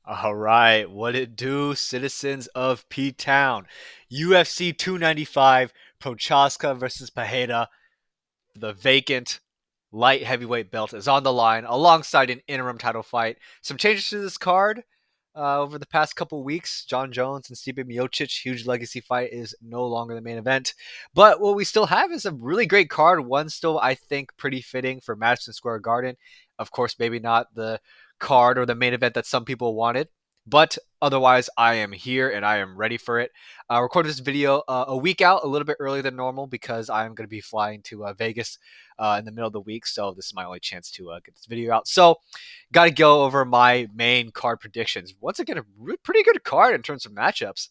All right, what it do, citizens of P-Town? UFC 295, Prochaska versus Pajeda. The vacant light heavyweight belt is on the line alongside an interim title fight. Some changes to this card over the past couple weeks. John Jones and Stipe Miocic, huge legacy fight, is no longer the main event. But what we still have is a really great card. One still, I think, pretty fitting for Madison Square Garden. Of course, maybe not the card or the main event that some people wanted. But otherwise, I am here and I am ready for it. I recorded this video a week out, a little bit earlier than normal because I'm going to be flying to Vegas in the middle of the week. So this is my only chance to get this video out. So got to go over my main card predictions. Once again, a pretty good card in terms of matchups.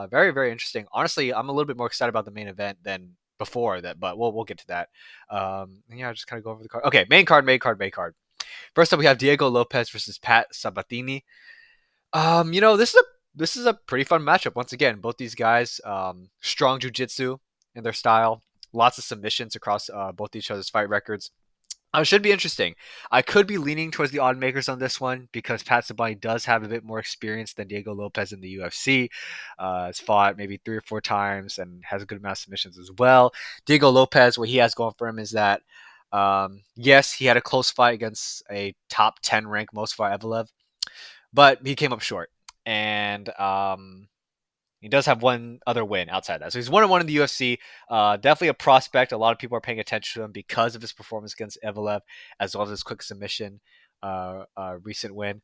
Very, very interesting. Honestly, I'm a little bit more excited about the main event than before that, but we'll get to that. Yeah, I'll just kind of go over the card. Okay, main card, main card, main card. First up, we have Diego Lopez versus Pat Sabatini. This is a pretty fun matchup. Once again, both these guys, strong jujitsu in their style, lots of submissions across both each other's fight records. It should be interesting. I could be leaning towards the odd makers on this one because Pat Sabani does have a bit more experience than Diego Lopez in the UFC. Has fought maybe 3 or 4 times and has a good amount of submissions as well. Diego Lopez, what he has going for him is that, yes, he had a close fight against a top 10 ranked Movsar Evloev, but he came up short. And he does have one other win outside that. So he's 1-1 in the UFC. Definitely a prospect. A lot of people are paying attention to him because of his performance against Evloev, as well as his quick submission recent win.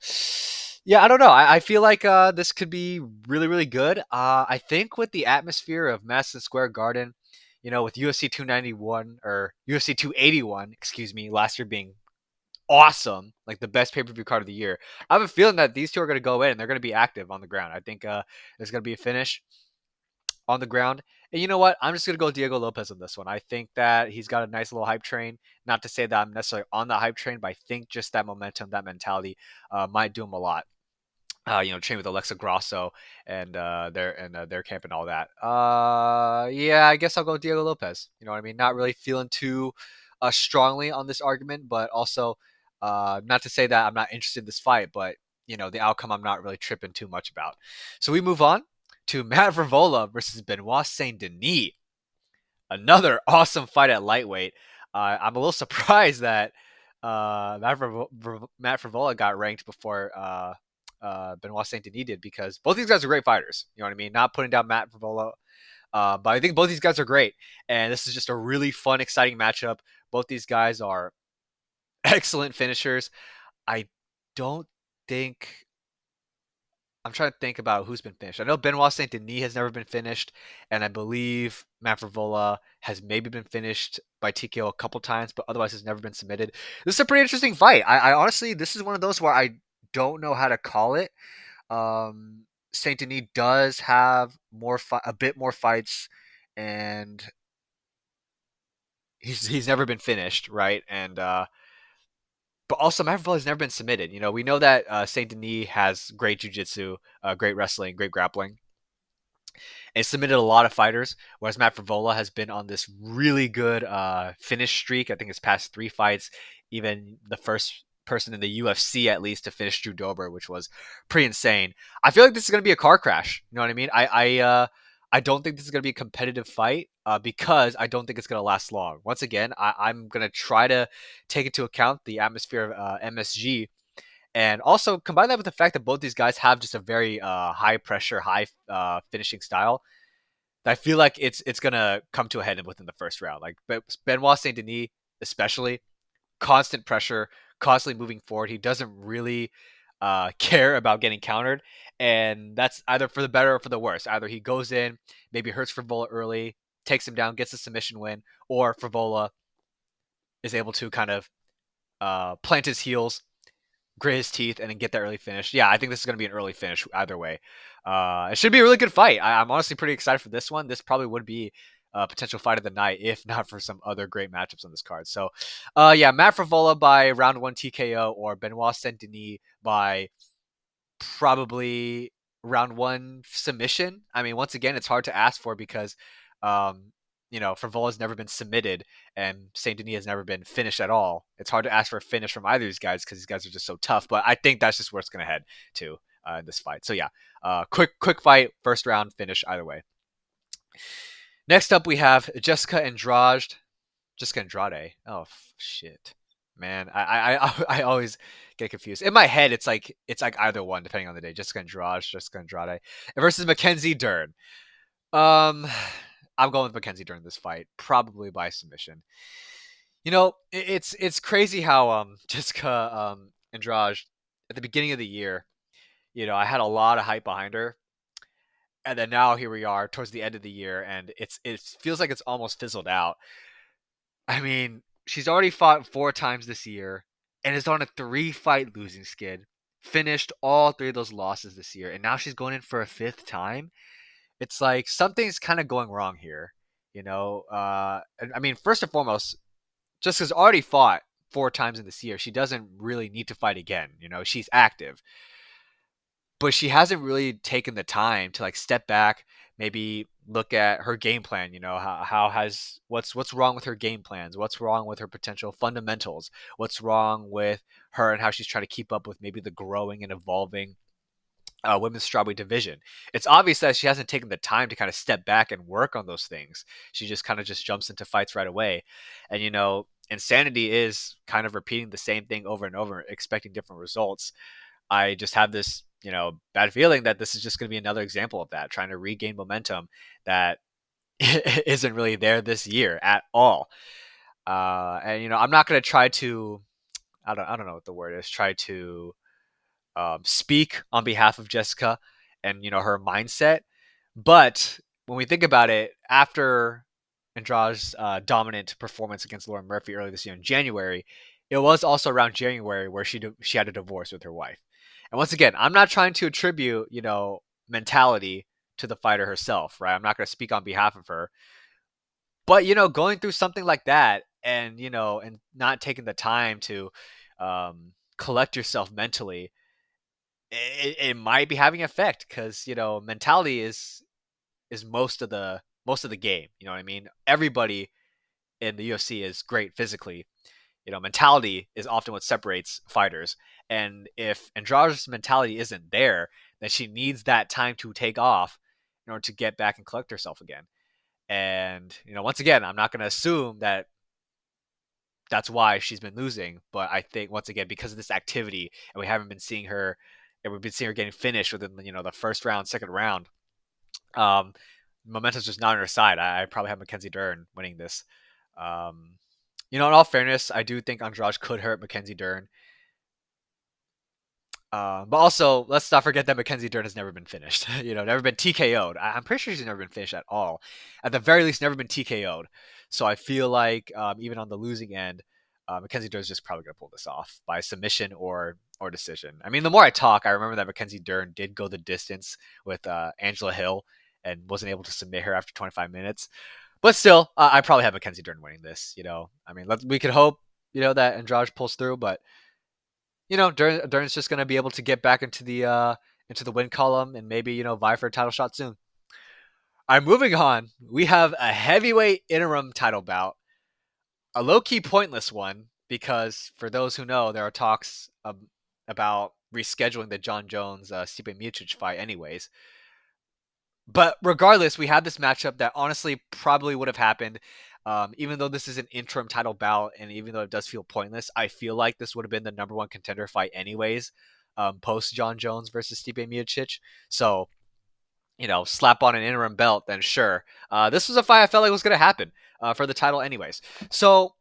Yeah, I don't know. I feel like this could be really, really good. I think with the atmosphere of Madison Square Garden, with UFC 291 or UFC 281, excuse me, last year being awesome, like the best pay per view card of the year. I have a feeling that these two are going to go in and they're going to be active on the ground. I think there's going to be a finish on the ground. And you know what? I'm just going to go Diego Lopez on this one. I think that he's got a nice little hype train. Not to say that I'm necessarily on the hype train, but I think just that momentum, that mentality might do him a lot. Train with Alexa Grasso and their camp and all that. Yeah, I guess I'll go Diego Lopez. You know what I mean? Not really feeling too strongly on this argument, but also not to say that I'm not interested in this fight, but the outcome I'm not really tripping too much about. So we move on to Matt Vrvola versus Benoit Saint Denis. Another awesome fight at lightweight. I'm a little surprised that Matt Frivola got ranked before Benoit Saint Denis did because both these guys are great fighters. You know what I mean? Not putting down Matt Frivola, but I think both these guys are great, and this is just a really fun, exciting matchup. Both these guys are excellent finishers. I don't think I'm trying to think about who's been finished. I know Benoit Saint Denis has never been finished, and I believe Matt Frivola has maybe been finished by TKO a couple times, but otherwise has never been submitted. This is a pretty interesting fight. I honestly, this is one of those where I don't know how to call it. Saint Denis does have a bit more fights, and he's never been finished, right? And but also Mavril has never been submitted. We know that Saint Denis has great jiu-jitsu, great wrestling, great grappling, and submitted a lot of fighters. Whereas Matt Frivola has been on this really good finish streak. I think his past 3 fights, even the first person in the UFC at least to finish Drew Dober, which was pretty insane. I feel like this is going to be a car crash. You know what I mean? I don't think this is going to be a competitive fight because I don't think it's going to last long. Once again, I'm going to try to take into account the atmosphere of MSG and also combine that with the fact that both these guys have just a very high pressure, high finishing style. I feel like it's gonna come to a head within the first round. Like Benoit Saint Denis, especially, constant pressure, constantly moving forward. He doesn't really care about getting countered, and that's either for the better or for the worse. Either he goes in, maybe hurts Frivola early, takes him down, gets a submission win, or Frivola is able to kind of plant his heels, grit his teeth, and then get that early finish. Yeah, I think this is going to be an early finish either way. It should be a really good fight. I'm honestly pretty excited for this one. This probably would be a potential fight of the night, if not for some other great matchups on this card. So, yeah, Matt Frivola by round 1 TKO or Benoit Saint Denis by probably round 1 submission. I mean, once again, it's hard to ask for because, Frivola's never been submitted and Saint Denis has never been finished at all. It's hard to ask for a finish from either of these guys because these guys are just so tough. But I think that's just where it's going to head to. in this fight. So yeah, quick fight, first round finish either way. Next up, we have Jessica Andrade. Jessica Andrade. Oh shit, man. I always get confused. In my head, it's like either one depending on the day. Jessica Andrade, Jessica Andrade versus Mackenzie Dern. Um, I'm going with Mackenzie Dern this fight, probably by submission. It's crazy how Jessica Andrade at the beginning of the year, I had a lot of hype behind her, and then now here we are towards the end of the year, and it feels like it's almost fizzled out. I mean, she's already fought 4 times this year, and is on a 3-fight losing skid. Finished all 3 of those losses this year, and now she's going in for a 5th time. It's like something's kind of going wrong here. And I mean, first and foremost, Jessica's already fought 4 times in this year. She doesn't really need to fight again. She's active, but she hasn't really taken the time to like step back, maybe look at her game plan. How has what's wrong with her game plans? What's wrong with her potential fundamentals? What's wrong with her and how she's trying to keep up with maybe the growing and evolving women's strawweight division? It's obvious that she hasn't taken the time to kind of step back and work on those things. She just kind of just jumps into fights right away, and insanity is kind of repeating the same thing over and over, expecting different results. I just have this, bad feeling that this is just going to be another example of that, trying to regain momentum that isn't really there this year at all. And I'm not going to try to, I don't know what the word is, try to speak on behalf of Jessica and her mindset. But when we think about it, after Andrade's dominant performance against Lauren Murphy earlier this year in January, it was also around January where she had a divorce with her wife. And once again, I'm not trying to attribute mentality to the fighter herself, right? I'm not going to speak on behalf of her, but going through something like that and and not taking the time to collect yourself mentally, it might be having an effect because mentality is most of the game. You know what I mean? Everybody in the UFC is great physically. Mentality is often what separates fighters. And if Andrade's mentality isn't there, then she needs that time to take off in order to get back and collect herself again. And once again, I'm not going to assume that that's why she's been losing, but I think once again because of this activity, and we haven't been seeing her, and we've been seeing her getting finished within the first round, second round. Um, Momentum's just not on her side. I probably have Mackenzie Dern winning this. Um, in all fairness, I do think Andrade could hurt Mackenzie Dern. But also, let's not forget that Mackenzie Dern has never been finished. Never been TKO'd. I'm pretty sure she's never been finished at all. At the very least, never been TKO'd. So I feel like even on the losing end, Mackenzie Dern's just probably gonna pull this off by submission or decision. I mean, the more I talk, I remember that Mackenzie Dern did go the distance with Angela Hill and wasn't able to submit her after 25 minutes. But still, I probably have Mackenzie Dern winning this. I mean, we could hope that Andrade pulls through, but Dern's just gonna be able to get back into the win column and maybe vie for a title shot soon. All right, moving on. We have a heavyweight interim title bout, a low key pointless one because for those who know, there are talks about rescheduling the John Jones Stipe Miocic fight, anyways. But regardless, we have this matchup that honestly probably would have happened. Even though this is an interim title bout, and even though it does feel pointless, I feel like this would have been the number one contender fight anyways, post John Jones versus Stipe Miocic. So, slap on an interim belt, then sure. This was a fight I felt like was going to happen for the title anyways. So,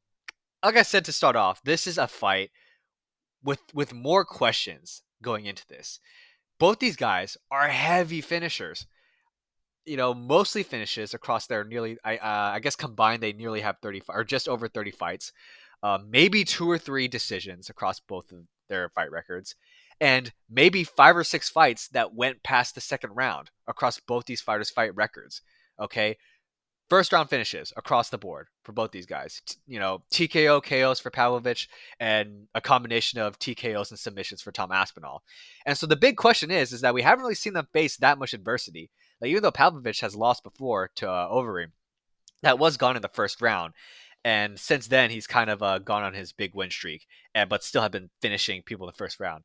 like I said to start off, this is a fight with more questions going into this. Both these guys are heavy finishers. Mostly finishes across their nearly, I guess combined, they nearly have 30 or just over 30 fights. Maybe 2 or 3 decisions across both of their fight records, and maybe 5 or 6 fights that went past the second round across both these fighters' fight records. Okay. First round finishes across the board for both these guys. TKO, KOs for Pavlovich, and a combination of TKOs and submissions for Tom Aspinall. And so the big question is that we haven't really seen them face that much adversity. Like, even though Pavlovich has lost before to Overeem, that was gone in the first round. And since then, he's kind of gone on his big win streak, but still have been finishing people in the first round.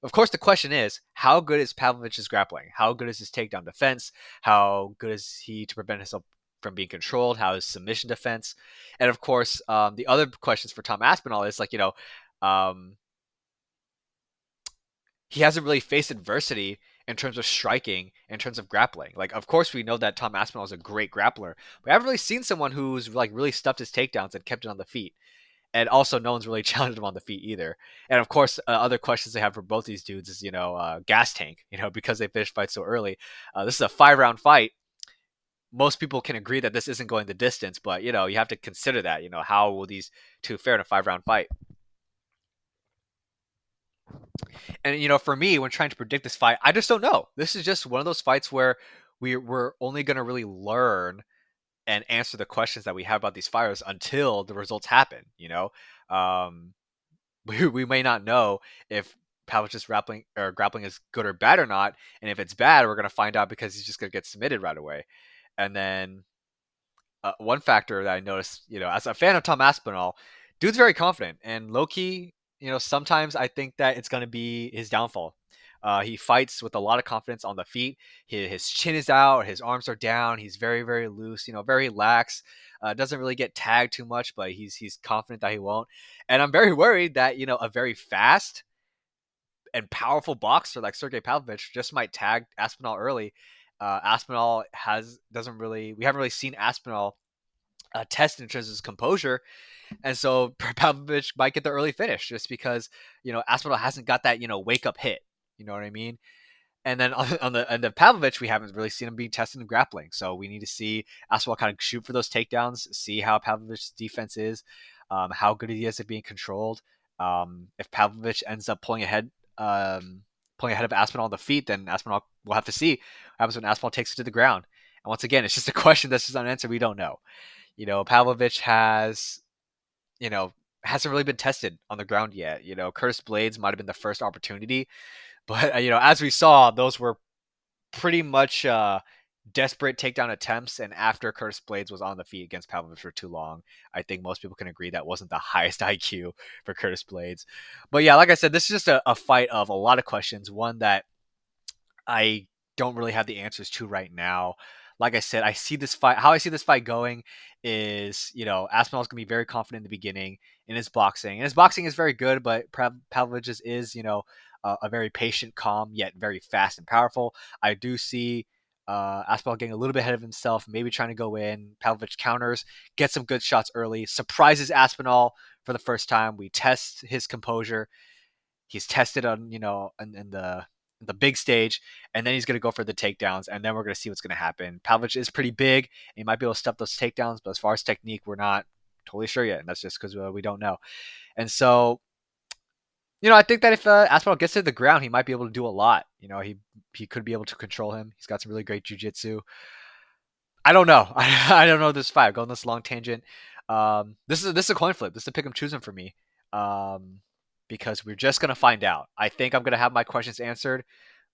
of course, the question is, how good is Pavlovich's grappling? How good is his takedown defense? How good is he to prevent himself from being controlled? How is submission defense? And of course, the other questions for Tom Aspinall is like, um, he hasn't really faced adversity in terms of striking, in terms of grappling. Like, of course, we know that Tom Aspinall is a great grappler, but I haven't really seen someone who's like really stuffed his takedowns and kept it on the feet. And also, no one's really challenged him on the feet either. And of course, other questions they have for both these dudes is, gas tank, because they finished fights so early. This is a 5 round fight. Most people can agree that this isn't going the distance, but, you have to consider that, how will these two fare in a 5 round fight? And, for me, when trying to predict this fight, I just don't know. This is just one of those fights where we're only going to really learn and answer the questions that we have about these fighters until the results happen, Um, we may not know if Pavlich's grappling is good or bad or not. And if it's bad, we're going to find out because he's just going to get submitted right away. And then one factor that I noticed, as a fan of Tom Aspinall, dude's very confident and low key. Sometimes I think that it's going to be his downfall. He fights with a lot of confidence on the feet. His chin is out, his arms are down. He's very, very loose. Very lax. Doesn't really get tagged too much, but he's confident that he won't. And I'm very worried that a very fast and powerful boxer like Sergey Pavlovich just might tag Aspinall early. Aspinall doesn't really we haven't really seen Aspinall test in terms of his composure, and so Pavlovich might get the early finish just because Aspinall hasn't got that wake up hit. You know what I mean? And then on the end of Pavlovich, we haven't really seen him being tested in grappling. So we need to see Aspinall kind of shoot for those takedowns, see how Pavlovich's defense is, how good he is at being controlled. If Pavlovich ends up pulling ahead of Aspinall on the feet, then Aspinall will have to see what happens when Aspinall takes it to the ground. And once again, it's just a question that's just unanswered. We don't know. Pavlovich you know, hasn't really been tested on the ground yet. Curtis Blades might have been the first opportunity, but as we saw, those were pretty much desperate takedown attempts. And after Curtis Blades was on the feet against Pavlovich for too long, I think most people can agree that wasn't the highest IQ for Curtis Blades. But yeah, like I said, this is just a fight of a lot of questions. One that I don't really have the answers to right now. Like I said, I see this fight. How I see this fight going is, Aspinall's gonna be very confident in the beginning in his boxing, and his boxing is very good. But Pavlovich's is, a very patient, calm, yet very fast and powerful. I do see Aspinall getting a little bit ahead of himself, maybe trying to go in. Pavlovich counters, gets some good shots early, surprises Aspinall for the first time. We test his composure. He's tested on, in the big stage, and then he's going to go for the takedowns, and then we're going to see what's going to happen. Pavlovich is pretty big. He might be able to stuff those takedowns, but as far as technique, we're not totally sure yet, and that's just because we don't know. And so, I think that if Aspinall gets to the ground, he might be able to do a lot. He could be able to control him. He's got some really great jiu-jitsu. I don't know. I don't know this fight. I've gone this long tangent. This is a coin flip. This is a pick 'em choose 'em for me. Um, because we're just gonna find out. I think I'm gonna have my questions answered,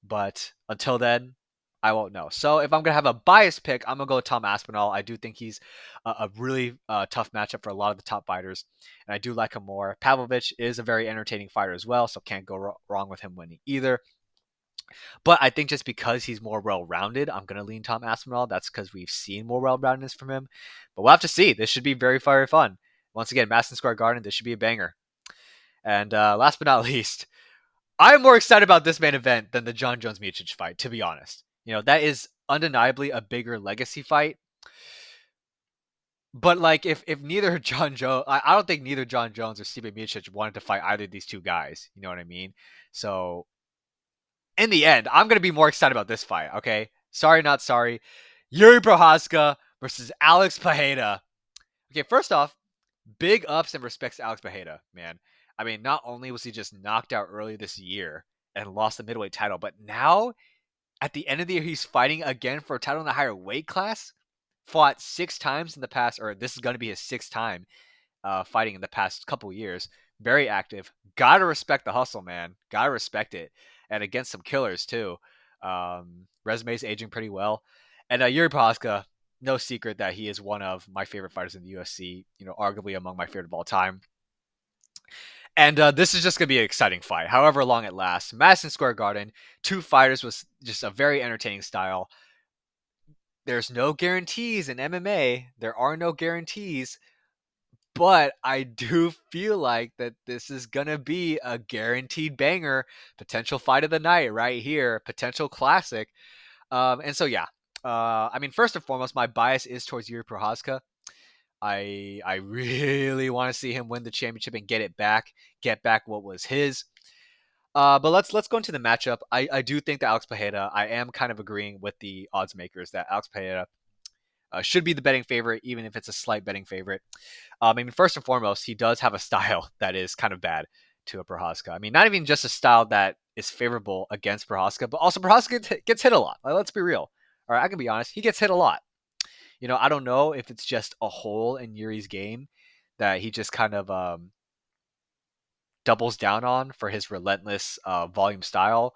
but until then, I won't know. So if I'm gonna have a biased pick, I'm gonna go with Tom Aspinall. I do think he's a really tough matchup for a lot of the top fighters, and I do like him more. Pavlovich is a very entertaining fighter as well, so can't go wrong with him winning either. But I think just because he's more well-rounded, I'm gonna lean Tom Aspinall. That's because we've seen more well-roundedness from him. But we'll have to see. This should be very, very fun. Once again, Madison Square Garden. This should be a banger. And last but not least, I'm more excited about this main event than the John Jones Miocic fight. To be honest, that is undeniably a bigger legacy fight. But like, if neither John Jones, I don't think neither John Jones or Stipe Miocic wanted to fight either of these two guys. You know what I mean? So in the end, I'm gonna be more excited about this fight. Okay, sorry, not sorry. Yuri Prohaska versus Alex Pereira. Okay, first off, big ups and respects to Alex Pereira, man. I mean, not only was he just knocked out early this year and lost the middleweight title, but now at the end of the year, he's fighting again for a title in the higher weight class. Fought 6 times in the past, or this is going to be his sixth time fighting in the past couple years. Very active. Gotta respect the hustle, man. Gotta respect it. And against some killers, too. Resume's aging pretty well. And Yuri Prohaska, no secret that he is one of my favorite fighters in the UFC, arguably among my favorite of all time. And this is just going to be an exciting fight, however long it lasts. Madison Square Garden, two fighters with just a very entertaining style. There's no guarantees in MMA. There are no guarantees, but I do feel like that this is going to be a guaranteed banger, potential fight of the night right here, potential classic. And so, yeah. I mean, first and foremost, my bias is towards Yuri Prohaska. I really want to see him win the championship and get back what was his. But let's go into the matchup. I do think that Alex Pereira. I am kind of agreeing with the odds makers that Alex Pereira should be the betting favorite, even if it's a slight betting favorite. I mean, first and foremost, he does have a style that is kind of bad to a Prohaska. I mean, not even just a style that is favorable against Prohaska, but also Prohaska gets hit a lot. Like, let's be real. All right, I can be honest. He gets hit a lot. I don't know if it's just a hole in Yuri's game that he just kind of doubles down on for his relentless volume style,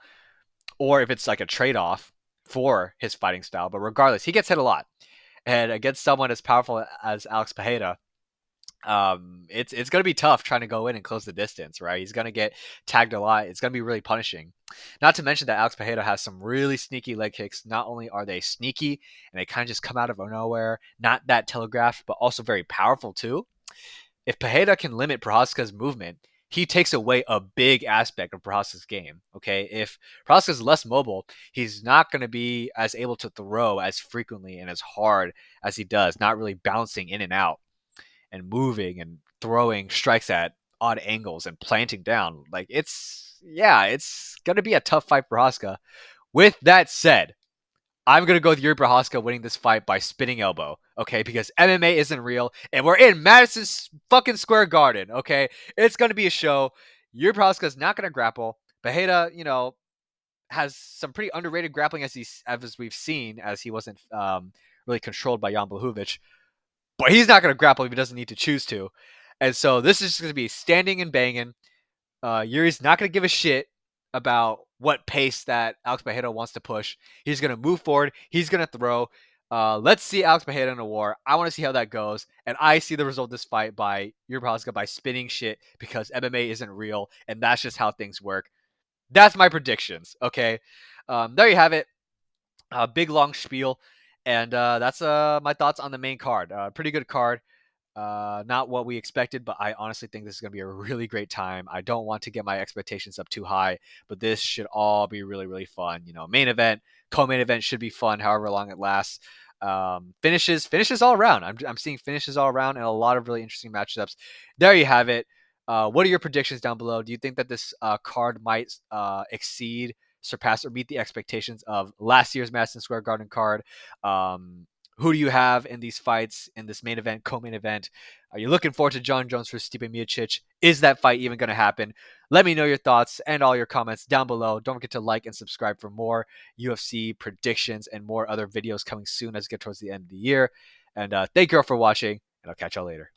or if it's like a trade off for his fighting style. But regardless, he gets hit a lot. And against someone as powerful as Alex Pereira, it's going to be tough trying to go in and close the distance, right? He's going to get tagged a lot. It's going to be really punishing. Not to mention that Alex Pereira has some really sneaky leg kicks. Not only are they sneaky and they kind of just come out of nowhere, not that telegraphed, but also very powerful too. If Pereira can limit Prohaska's movement, he takes away a big aspect of Prohaska's game. Okay, if Prohaska's less mobile, he's not going to be as able to throw as frequently and as hard as he does, not really bouncing in and out and moving and throwing strikes at odd angles and planting down. Like it's gonna be a tough fight for Prohaska. With that said, I'm gonna go with Yuri Prohaska winning this fight by spinning elbow. Okay, because MMA isn't real, and we're in Madison fucking Square Garden. Okay, it's gonna be a show. Yuri Prohaska is not gonna grapple. Pereira, has some pretty underrated grappling as we've seen, as he wasn't really controlled by Jan Blachowicz. But he's not going to grapple if he doesn't need to choose to. And so this is just going to be standing and banging. Yuri's not going to give a shit about what pace that Alex Pereira wants to push. He's going to move forward. He's going to throw. Let's see Alex Pereira in a war. I want to see how that goes. And I see the result of this fight by Yuri Prohaska by spinning shit because MMA isn't real. And that's just how things work. That's my predictions. Okay. There you have it. Big long spiel. And that's my thoughts on the main card. Pretty good card. Not what we expected, but I honestly think this is going to be a really great time. I don't want to get my expectations up too high, but this should all be really, really fun. Main event, co-main event should be fun, however long it lasts. Finishes all around. I'm seeing finishes all around and a lot of really interesting matchups. There you have it. What are your predictions down below? Do you think that this card might surpass, or meet the expectations of last year's Madison Square Garden card? Who do you have in these fights, in this main event, co-main event? Are you looking forward to John Jones versus Stipe Miocic? Is that fight even going to happen? Let me know your thoughts and all your comments down below. Don't forget to like and subscribe for more UFC predictions and more other videos coming soon as we get towards the end of the year. And thank you all for watching, and I'll catch y'all later.